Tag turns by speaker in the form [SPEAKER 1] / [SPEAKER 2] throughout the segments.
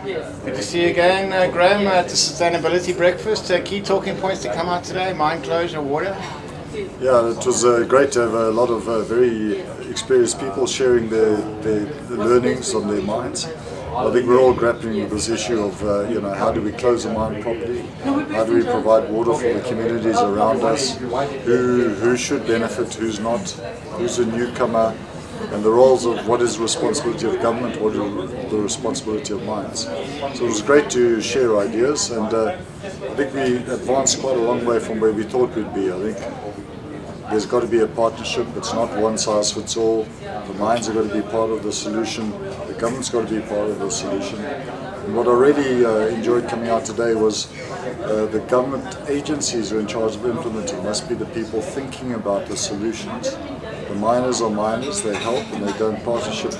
[SPEAKER 1] Good to see you again, Graham, at the Sustainability Breakfast. Key talking points to come out today: mine closure, water.
[SPEAKER 2] Yeah, it was great to have a lot of very experienced people sharing their learnings on their mines. I think we're all grappling with this issue of how do we close a mine properly, how do we provide water for the communities around us, who should benefit, who's not, who's a newcomer, and the roles of what is the responsibility of government, what is the responsibility of mines. So it was great to share ideas, and I think we advanced quite a long way from where we thought we'd be. I think there's got to be a partnership. It's not one size fits all. The mines have got to be part of the solution. The government's got to be part of the solution. And what I really enjoyed coming out today was the government agencies who are in charge of implementing must be the people thinking about the solutions. The miners are miners, they help and they go in partnership.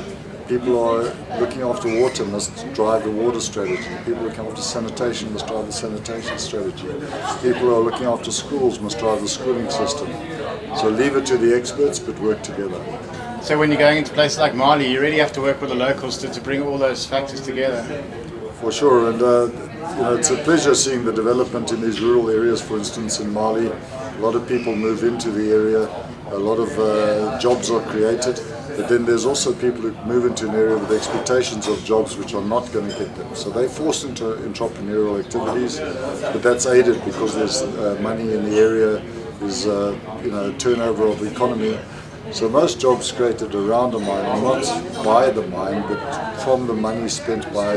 [SPEAKER 2] People who are looking after water must drive the water strategy. People looking after sanitation must drive the sanitation strategy. People who are looking after schools must drive the schooling system. So leave it to the experts, but work together.
[SPEAKER 1] So when you're going into places like Mali, you really have to work with the locals to bring all those factors together.
[SPEAKER 2] For sure, and it's a pleasure seeing the development in these rural areas. For instance, in Mali, a lot of people move into the area, a lot of jobs are created, but then there's also people who move into an area with expectations of jobs which are not going to get them. So they're forced into entrepreneurial activities, but that's aided because there's money in the area, there's turnover of the economy. So most jobs created around a mine are not by the mine, but from the money spent by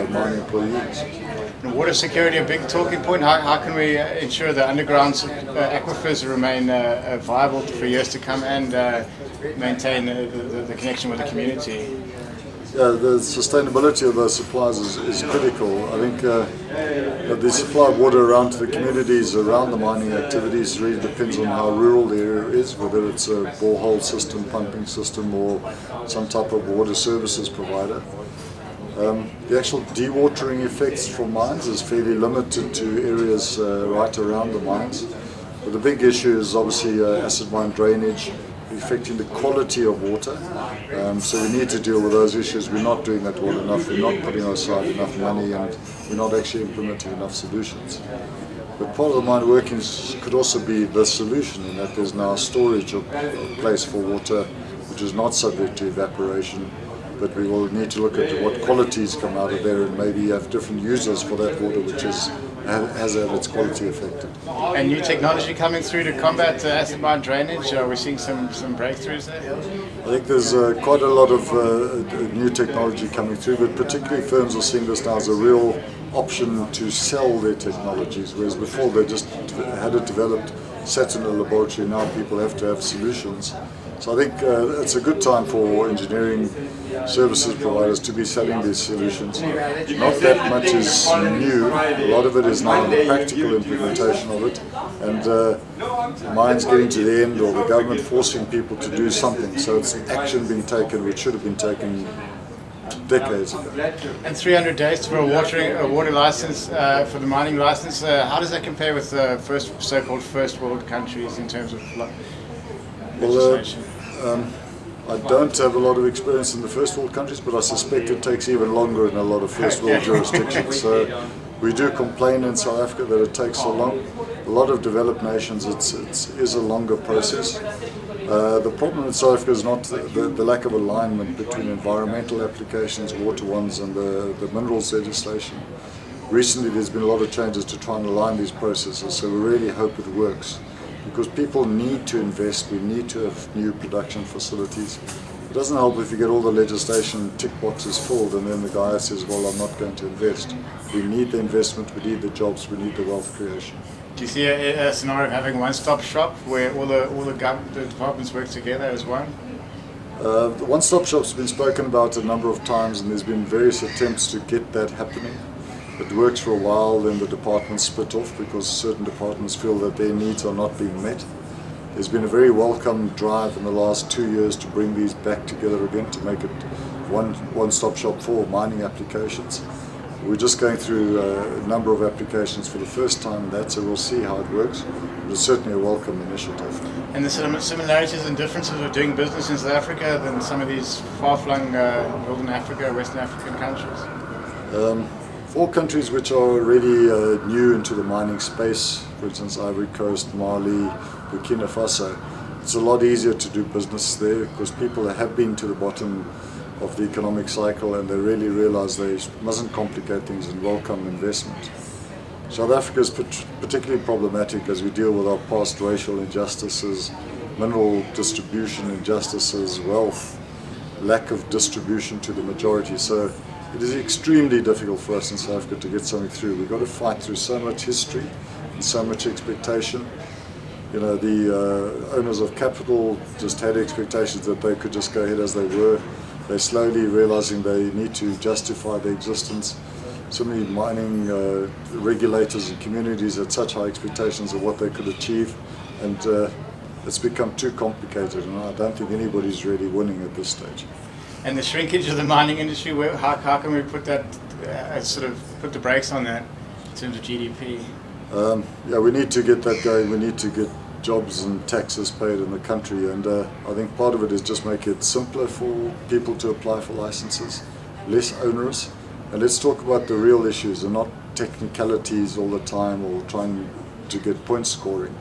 [SPEAKER 2] mine employees.
[SPEAKER 1] Water security, a big talking point. How can we ensure that underground aquifers remain viable for years to come and maintain the connection with the community?
[SPEAKER 2] Yeah, the sustainability of those supplies is critical. I think the supply of water around to the communities around the mining activities really depends on how rural the area is, whether it's a borehole system, pumping system, or some type of water services provider. The actual dewatering effects from mines is fairly limited to areas right around the mines. But the big issue is obviously acid mine drainage, affecting the quality of water. So we need to deal with those issues. We're not doing that well enough, we're not putting aside enough money, and we're not actually implementing enough solutions. But part of the mine workings could also be the solution, in that there's now storage of a place for water which is not subject to evaporation. But we will need to look at what qualities come out of there and maybe have different users for that water which has had its quality affected.
[SPEAKER 1] And new technology coming through to combat acid mine drainage, we're seeing some breakthroughs there?
[SPEAKER 2] I think there's quite a lot of new technology coming through, but particularly firms are seeing this now as a real option to sell their technologies, whereas before they just had it developed, sat in a laboratory. Now people have to have solutions. So I think it's a good time for engineering services providers to be selling these solutions. Not that much is new, a lot of it is now the practical implementation of it, and mines getting to the end, or the government forcing people to do something. So it's action being taken which should have been taken decades ago.
[SPEAKER 1] And 300 days for a water license, for the mining license, how does that compare with so-called first world countries in terms of legislation?
[SPEAKER 2] I don't have a lot of experience in the first world countries, but I suspect it takes even longer in a lot of first world jurisdictions. So we do complain in South Africa that it takes so long. A lot of developed nations, it is a longer process. The problem in South Africa is not the lack of alignment between environmental applications, water ones, and the minerals legislation. Recently there's been a lot of changes to try and align these processes, so we really hope it works. Because people need to invest, we need to have new production facilities. It doesn't help if you get all the legislation tick boxes filled and then the guy says, well, I'm not going to invest. We need the investment, we need the jobs, we need the wealth creation.
[SPEAKER 1] Do you see a scenario of having one-stop shop where all the departments work together as one?
[SPEAKER 2] The one-stop shop's been spoken about a number of times, and there's been various attempts to get that happening. It works for a while, then the departments split off because certain departments feel that their needs are not being met. There's been a very welcome drive in the last 2 years to bring these back together again, to make it one-stop shop for mining applications. We're just going through a number of applications for the first time, so we'll see how it works. But it's certainly a welcome initiative.
[SPEAKER 1] And the similarities and differences of doing business in South Africa than some of these far-flung Northern Africa, Western African countries?
[SPEAKER 2] For countries which are already new into the mining space, for instance Ivory Coast, Mali, Burkina Faso, it's a lot easier to do business there because people have been to the bottom of the economic cycle and they really realize they mustn't complicate things and welcome investment. South Africa is particularly problematic as we deal with our past racial injustices, mineral distribution injustices, wealth, lack of distribution to the majority. So it is extremely difficult for us in South Africa to get something through. We've got to fight through so much history and so much expectation. You know, the owners of capital just had expectations that they could just go ahead as they were. They're slowly realizing they need to justify their existence. So many mining regulators and communities had such high expectations of what they could achieve, and it's become too complicated, and I don't think anybody's really winning at this stage.
[SPEAKER 1] And the shrinkage of the mining industry, how can we put that, sort of put the brakes on that in terms of GDP?
[SPEAKER 2] Yeah, we need to get that going. We need to get jobs and taxes paid in the country, and I think part of it is just make it simpler for people to apply for licenses, less onerous, and let's talk about the real issues and not technicalities all the time or trying to get point scoring.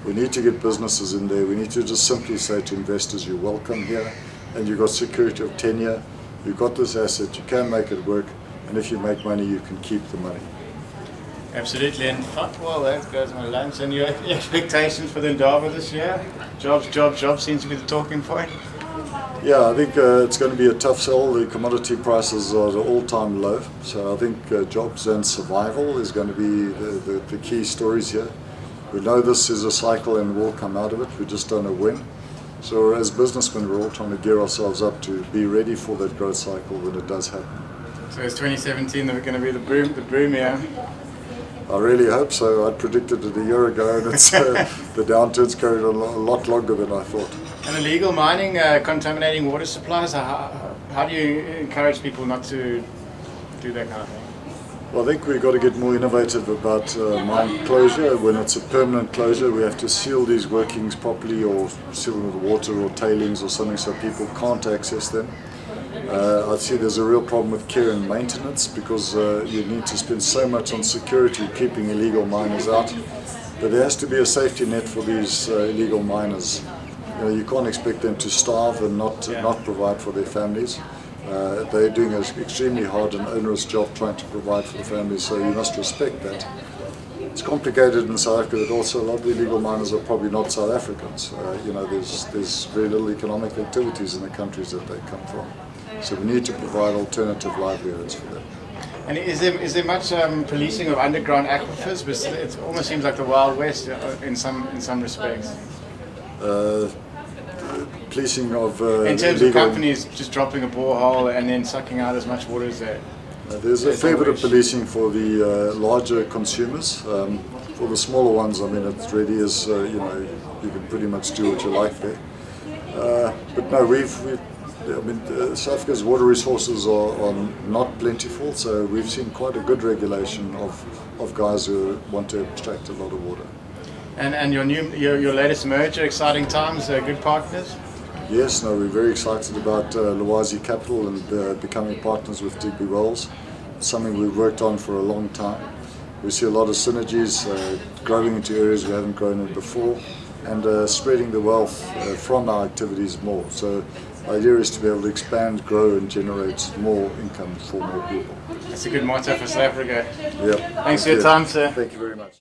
[SPEAKER 2] We need to get businesses in there. We need to just simply say to investors, you're welcome here, and you've got security of tenure, you've got this asset, you can make it work, and if you make money, you can keep the money.
[SPEAKER 1] Absolutely, and well, that goes my lunch. And your expectations for the Indaba this year? Jobs seems to be the talking point.
[SPEAKER 2] Yeah, I think it's going to be a tough sell. The commodity prices are at an all-time low, so I think jobs and survival is going to be the key stories here. We know this is a cycle and we'll come out of it, we just don't know when. So as businessmen, we're all trying to gear ourselves up to be ready for that growth cycle when it does happen.
[SPEAKER 1] So is 2017 going to be the boom year?
[SPEAKER 2] I really hope so. I predicted it a year ago, and it's the downturn's carried on a lot longer than I thought.
[SPEAKER 1] And illegal mining, contaminating water supplies, how do you encourage people not to do that kind of thing?
[SPEAKER 2] Well, I think we've got to get more innovative about mine closure. When it's a permanent closure, we have to seal these workings properly, or seal them with water or tailings or something so people can't access them. I see there's a real problem with care and maintenance because you need to spend so much on security keeping illegal miners out. But there has to be a safety net for these illegal miners. You know, you can't expect them to starve and not provide for their families. They're doing an extremely hard and onerous job trying to provide for the families, so you must respect that. It's complicated in South Africa that also a lot of the illegal miners are probably not South Africans. You know, there's very little economic activities in the countries that they come from. So we need to provide alternative livelihoods for them.
[SPEAKER 1] And is there much policing of underground aquifers? Because it almost seems like the Wild West in some respects.
[SPEAKER 2] Policing of
[SPEAKER 1] in terms of companies just dropping a borehole and then sucking out as much water as they.
[SPEAKER 2] There's a fair bit of policing for the larger consumers. For the smaller ones, I mean, it really is, you know, you can pretty much do what you like there. But no, South Africa's water resources are not plentiful, so we've seen quite a good regulation of guys who want to extract a lot of water.
[SPEAKER 1] And your latest merger, exciting times, good partners?
[SPEAKER 2] Yes, no, we're very excited about Lwazi Capital and becoming partners with Digby Wells. It's something we've worked on for a long time. We see a lot of synergies, growing into areas we haven't grown in before, and spreading the wealth from our activities more. So the idea is to be able to expand, grow, and generate more income for more people.
[SPEAKER 1] That's a good motto for South Africa.
[SPEAKER 2] Yep.
[SPEAKER 1] Thanks for your time, sir.
[SPEAKER 2] Thank you very much.